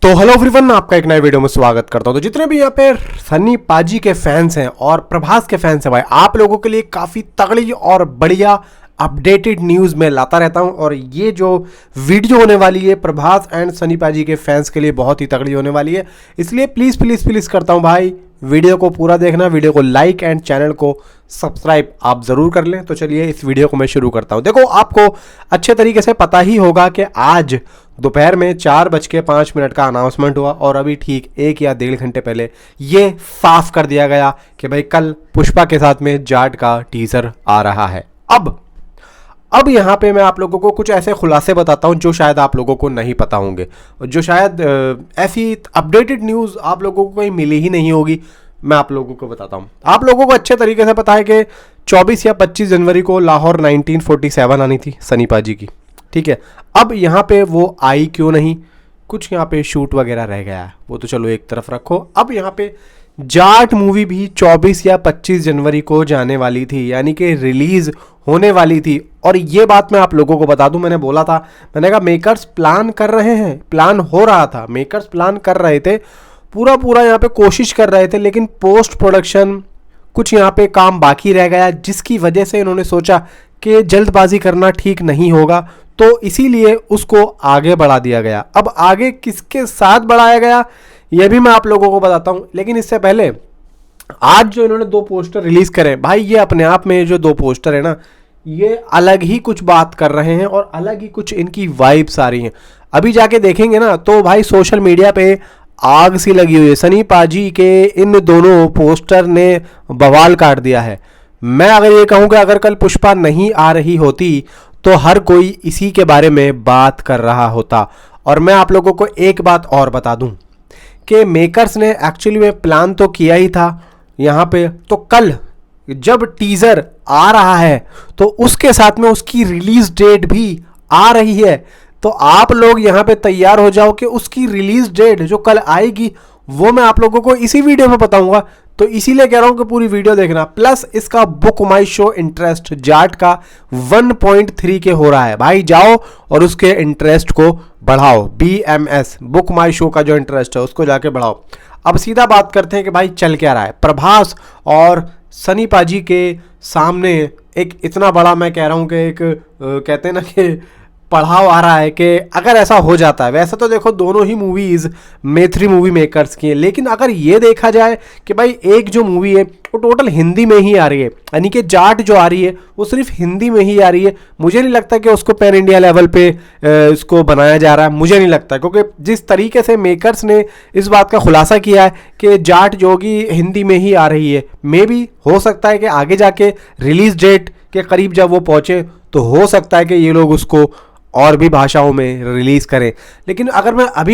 तो hello everyone, आपका एक नए वीडियो में स्वागत करता हूं। तो जितने भी यहाँ पे सनी पाजी के फैंस हैं और प्रभास के फैंस हैं भाई, आप लोगों के लिए काफ़ी तगड़ी और बढ़िया अपडेटेड न्यूज़ मैं लाता रहता हूं। और ये जो वीडियो होने वाली है प्रभास एंड सनी पाजी के फैंस के लिए बहुत ही तगड़ी होने वाली है। इसलिए प्लीज़ प्लीज़ प्लीज़ करता हूं भाई, वीडियो को पूरा देखना, वीडियो को लाइक एंड चैनल को सब्सक्राइब आप ज़रूर कर लें। तो चलिए इस वीडियो को मैं शुरू करता हूं। देखो, आपको अच्छे तरीके से पता ही होगा कि आज दोपहर में 4:05 का अनाउंसमेंट हुआ और अभी ठीक 1 या 1.5 घंटे पहले ये साफ कर दिया गया कि भाई कल पुष्पा के साथ में जाट का टीजर आ रहा है। अब यहाँ पे मैं आप लोगों को कुछ ऐसे खुलासे बताता हूँ जो शायद आप लोगों को नहीं पता होंगे, जो शायद ऐसी अपडेटेड न्यूज़ आप लोगों को कहीं मिली ही नहीं होगी। मैं आप लोगों को बताता हूँ। आप लोगों को अच्छे तरीके से पता है कि 24 या 25 जनवरी को लाहौर 1947 आनी थी सनी पाजी की, ठीक है। अब यहाँ पे वो आई क्यों नहीं, कुछ यहाँ पे शूट वगैरह रह गया है, वो तो चलो एक तरफ रखो। अब यहाँ पे जाट मूवी भी 24 या 25 जनवरी को जाने वाली थी, यानी कि रिलीज होने वाली थी। और ये बात मैं आप लोगों को बता दूं, मैंने बोला था, मैंने कहा मेकर्स प्लान कर रहे हैं, प्लान हो रहा था, मेकर्स प्लान कर रहे थे, पूरा यहाँ पे कोशिश कर रहे थे, लेकिन पोस्ट प्रोडक्शन कुछ यहाँ पे काम बाकी रह गया, जिसकी वजह से इन्होंने सोचा कि जल्दबाजी करना ठीक नहीं होगा, तो इसीलिए उसको आगे बढ़ा दिया गया। अब आगे किसके साथ बढ़ाया गया ये भी मैं आप लोगों को बताता हूं, लेकिन इससे पहले आज जो इन्होंने 2 पोस्टर रिलीज करे भाई, ये अपने आप में जो 2 पोस्टर है ना, ये अलग ही कुछ बात कर रहे हैं और अलग ही कुछ इनकी वाइब्स आ रही हैं। अभी जाके देखेंगे ना तो भाई सोशल मीडिया पे आग सी लगी हुई है। सनी पाजी के इन दोनों पोस्टर ने बवाल काट दिया है। मैं अगर ये कहूँ कि अगर कल पुष्पा नहीं आ रही होती तो हर कोई इसी के बारे में बात कर रहा होता। और मैं आप लोगों को एक बात और बता दूं कि मेकर्स ने एक्चुअली में प्लान तो किया ही था यहाँ पे, तो कल जब टीजर आ रहा है तो उसके साथ में उसकी रिलीज डेट भी आ रही है। तो आप लोग यहाँ पे तैयार हो जाओ कि उसकी रिलीज डेट जो कल आएगी वो मैं आप लोगों को इसी वीडियो में बताऊंगा। तो इसीलिए कह रहा हूं कि पूरी वीडियो देखना। प्लस इसका बुक माई शो इंटरेस्ट जाट का 1.3 के हो रहा है भाई, जाओ और उसके इंटरेस्ट को बढ़ाओ। BMS बुक माई शो का जो इंटरेस्ट है उसको जाके बढ़ाओ। अब सीधा बात करते हैं कि भाई चल क्या रहा है। प्रभास और सनी पाजी के सामने एक इतना बड़ा, मैं कह रहा हूं कि एक कहते हैं ना कि पढ़ाव आ रहा है कि अगर ऐसा हो जाता है, वैसे तो देखो दोनों ही मूवीज मैत्री मूवी मेकर्स की है, लेकिन अगर ये देखा जाए कि भाई एक जो मूवी है वो टोटल हिंदी में ही आ रही है, यानी कि जाट जो आ रही है वो सिर्फ हिंदी में ही आ रही है, मुझे नहीं लगता कि उसको पैन इंडिया लेवल पे इसको बनाया जा रहा है, मुझे नहीं लगता। क्योंकि जिस तरीके से मेकर्स ने इस बात का खुलासा किया है कि जाट जो कि हिंदी में ही आ रही है, मे भी हो सकता है कि आगे जाके रिलीज डेट के करीब जब वो पहुंचे तो हो सकता है कि ये लोग उसको और भी भाषाओं में रिलीज करें। लेकिन अगर मैं अभी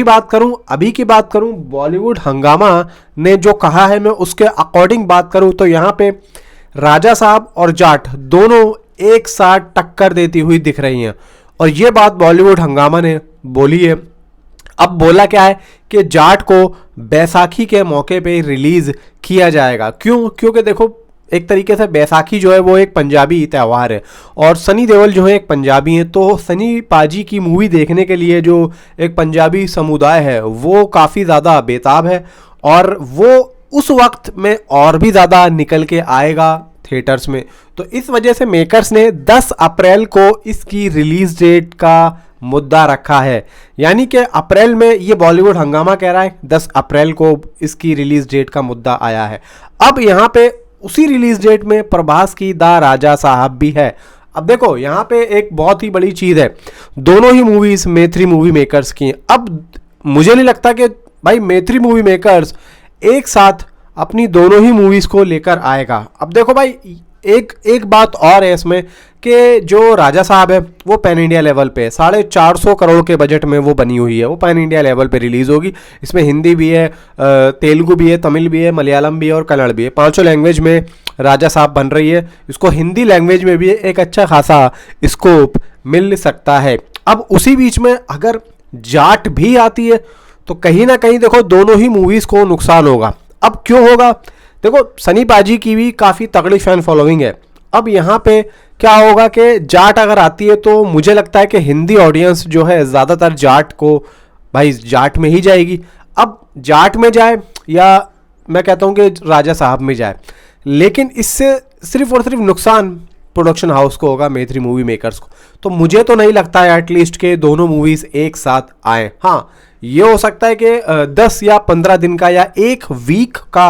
की बात करूं, बॉलीवुड हंगामा ने जो कहा है मैं उसके अकॉर्डिंग बात करूं तो यहाँ पे राजा साहब और जाट दोनों एक साथ टक्कर देती हुई दिख रही हैं। और ये बात बॉलीवुड हंगामा ने बोली है। अब बोला क्या है कि जाट को बैसाखी के मौके पे रिलीज किया जाएगा। क्योंकि देखो एक तरीके से बैसाखी जो है वो एक पंजाबी त्यौहार है और सनी देओल जो है एक पंजाबी है, तो सनी पाजी की मूवी देखने के लिए जो एक पंजाबी समुदाय है वो काफ़ी ज़्यादा बेताब है और वो उस वक्त में और भी ज़्यादा निकल के आएगा थिएटर्स में। तो इस वजह से मेकर्स ने 10 अप्रैल को इसकी रिलीज डेट का मुद्दा रखा है, यानी कि अप्रैल में, ये बॉलीवुड हंगामा कह रहा है 10 अप्रैल को इसकी रिलीज डेट का मुद्दा आया है। अब यहाँ पे उसी रिलीज डेट में प्रभास की द राजा साहब भी है। अब देखो यहाँ पे एक बहुत ही बड़ी चीज़ है, दोनों ही मूवीज मैत्री मूवी मेकर्स की। अब मुझे नहीं लगता कि भाई मैत्री मूवी मेकर्स एक साथ अपनी दोनों ही मूवीज को लेकर आएगा। अब देखो भाई एक बात और है इसमें कि जो राजा साहब है वो पैन इंडिया लेवल पे 450 करोड़ के बजट में वो बनी हुई है, वो पैन इंडिया लेवल पे रिलीज़ होगी। इसमें हिंदी भी है, तेलुगु भी है, तमिल भी है, मलयालम भी है और कन्नड़ भी है, 5 लैंग्वेज में राजा साहब बन रही है। इसको हिंदी लैंग्वेज में भी एक अच्छा खासा स्कोप मिल सकता है। अब उसी बीच में अगर जाट भी आती है तो कहीं ना कहीं देखो दोनों ही मूवीज़ को नुकसान होगा। अब क्यों होगा, देखो सनी पाजी की भी काफ़ी तगड़ी फैन फॉलोइंग है। अब यहाँ पे क्या होगा कि जाट अगर आती है तो मुझे लगता है कि हिंदी ऑडियंस जो है ज़्यादातर जाट को भाई जाट में ही जाएगी। अब जाट में जाए या मैं कहता हूँ कि राजा साहब में जाए, लेकिन इससे सिर्फ और सिर्फ नुकसान प्रोडक्शन हाउस को होगा, मैत्री मूवी मेकर्स को। तो मुझे तो नहीं लगता है एटलीस्ट के दोनों मूवीज़ एक साथ आए। हाँ, ये हो सकता है कि 10 या 15 दिन का या एक वीक का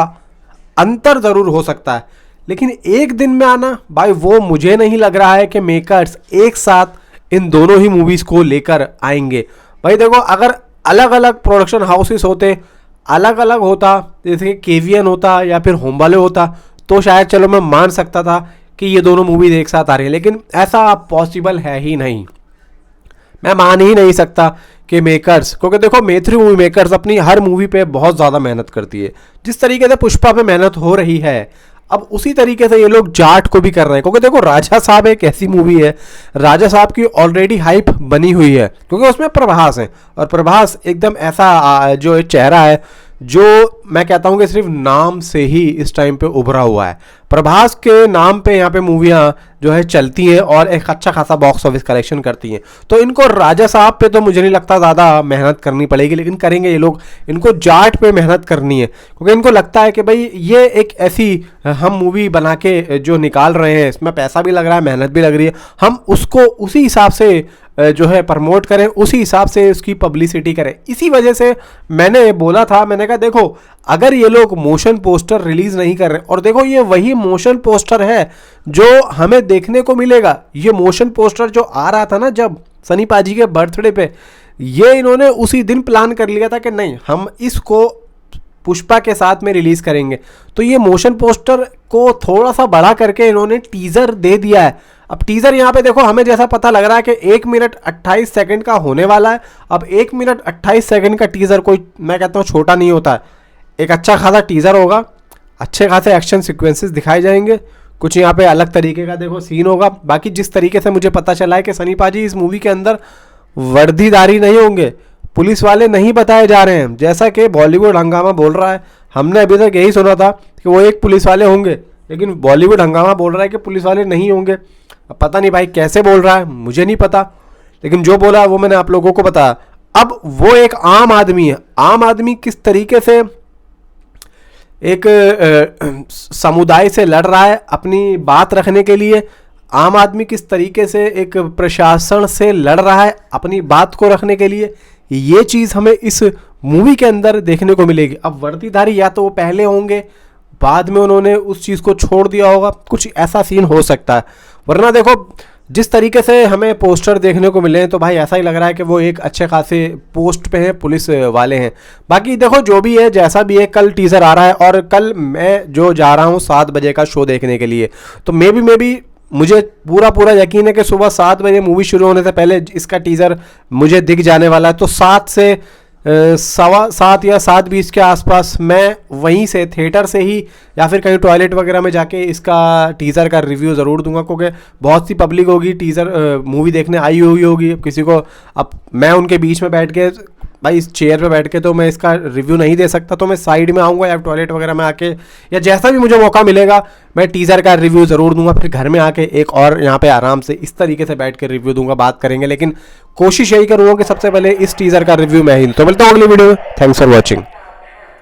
अंतर ज़रूर हो सकता है, लेकिन एक दिन में आना भाई वो मुझे नहीं लग रहा है कि मेकर्स एक साथ इन दोनों ही मूवीज़ को लेकर आएंगे। भाई देखो, अगर अलग अलग प्रोडक्शन हाउसेस होते, अलग अलग होता, जैसे कि KVN होता या फिर होमबाले होता, तो शायद चलो मैं मान सकता था कि ये दोनों मूवीज एक साथ आ रही है, लेकिन ऐसा पॉसिबल है ही नहीं। मैं मान ही नहीं सकता कि मेकर्स, क्योंकि देखो मैत्री मूवी मेकर्स अपनी हर मूवी पे बहुत ज़्यादा मेहनत करती है। जिस तरीके से पुष्पा पे मेहनत हो रही है, अब उसी तरीके से ये लोग जाट को भी कर रहे हैं। क्योंकि देखो राजा साहब एक ऐसी मूवी है, राजा साहब की ऑलरेडी हाइप बनी हुई है, क्योंकि उसमें प्रभास है, और प्रभास एकदम ऐसा जो चेहरा है जो मैं कहता हूं कि सिर्फ नाम से ही इस टाइम पे उभरा हुआ है। प्रभास के नाम पे यहाँ पे मूवियाँ जो है चलती हैं और एक अच्छा खासा बॉक्स ऑफिस कलेक्शन करती हैं। तो इनको राजा साहब पे तो मुझे नहीं लगता ज़्यादा मेहनत करनी पड़ेगी, लेकिन करेंगे ये लोग। इनको जाट पे मेहनत करनी है, क्योंकि इनको लगता है कि भाई ये एक ऐसी हम मूवी बना के जो निकाल रहे हैं, इसमें पैसा भी लग रहा है, मेहनत भी लग रही है, हम उसको उसी हिसाब से जो है प्रमोट करें, उसी हिसाब से उसकी पब्लिसिटी करें। इसी वजह से मैंने बोला था, मैंने कहा देखो अगर ये लोग मोशन पोस्टर रिलीज नहीं कर रहे, और देखो ये वही मोशन पोस्टर है जो हमें देखने को मिलेगा। ये मोशन पोस्टर जो आ रहा था ना जब सनी पाजी के बर्थडे पे, ये इन्होंने उसी दिन प्लान कर लिया था कि नहीं हम इसको पुष्पा के साथ में रिलीज करेंगे। तो ये मोशन पोस्टर को थोड़ा सा बड़ा करके इन्होंने टीजर दे दिया है। अब टीजर यहाँ पे देखो हमें जैसा पता लग रहा है कि 1 मिनट 28 सेकंड का होने वाला है। अब 1 मिनट 28 सेकंड का टीजर कोई मैं कहता हूँ छोटा नहीं होता है। एक अच्छा खासा टीजर होगा, अच्छे खासे एक्शन सीक्वेंसेस दिखाए जाएंगे, कुछ यहाँ पे अलग तरीके का देखो सीन होगा। बाकी जिस तरीके से मुझे पता चला है कि सनी पाजी इस मूवी के अंदर वर्दीधारी नहीं होंगे, पुलिस वाले नहीं बताए जा रहे हैं जैसा कि बॉलीवुड हंगामा बोल रहा है। हमने अभी तक यही सुना था कि वो एक पुलिस वाले होंगे, लेकिन बॉलीवुड हंगामा बोल रहा है कि पुलिस वाले नहीं होंगे। अब पता नहीं भाई कैसे बोल रहा है, मुझे नहीं पता, लेकिन जो बोला वो मैंने आप लोगों को बताया। अब वो एक आम आदमी है, आम आदमी किस तरीके से एक समुदाय से लड़ रहा है अपनी बात रखने के लिए, आम आदमी किस तरीके से एक प्रशासन से लड़ रहा है अपनी बात को रखने के लिए, ये चीज़ हमें इस मूवी के अंदर देखने को मिलेगी। अब वर्दीधारी या तो वो पहले होंगे, बाद में उन्होंने उस चीज़ को छोड़ दिया होगा, कुछ ऐसा सीन हो सकता है। वरना देखो जिस तरीके से हमें पोस्टर देखने को मिले हैं तो भाई ऐसा ही लग रहा है कि वो एक अच्छे खासे पोस्ट पे हैं, पुलिस वाले हैं। बाकी देखो जो भी है जैसा भी है, कल टीज़र आ रहा है और कल मैं जो जा रहा हूँ 7 बजे का शो देखने के लिए, तो मे बी मुझे पूरा यकीन है कि सुबह 7 बजे मूवी शुरू होने से पहले इसका टीज़र मुझे दिख जाने वाला है। तो 7 से 7:15 या 7:20 के आसपास मैं वहीं से थिएटर से ही या फिर कहीं टॉयलेट वगैरह में जाके इसका टीज़र का रिव्यू ज़रूर दूंगा, क्योंकि बहुत सी पब्लिक होगी टीज़र मूवी देखने आई हुई होगी। अब किसी को, अब मैं उनके बीच में बैठ के भाई इस चेयर पे बैठ के तो मैं इसका रिव्यू नहीं दे सकता, तो मैं साइड में आऊँगा या टॉयलेट वगैरह में आके या जैसा भी मुझे मौका मिलेगा मैं टीज़र का रिव्यू ज़रूर दूंगा। फिर घर में आके एक और यहाँ पे आराम से इस तरीके से बैठ के रिव्यू दूंगा, बात करेंगे, लेकिन कोशिश यही करूँगा कि सबसे पहले इस टीज़र का रिव्यू मैं ही। तो मिलता हूँ अगली वीडियो में। Thanks for watching.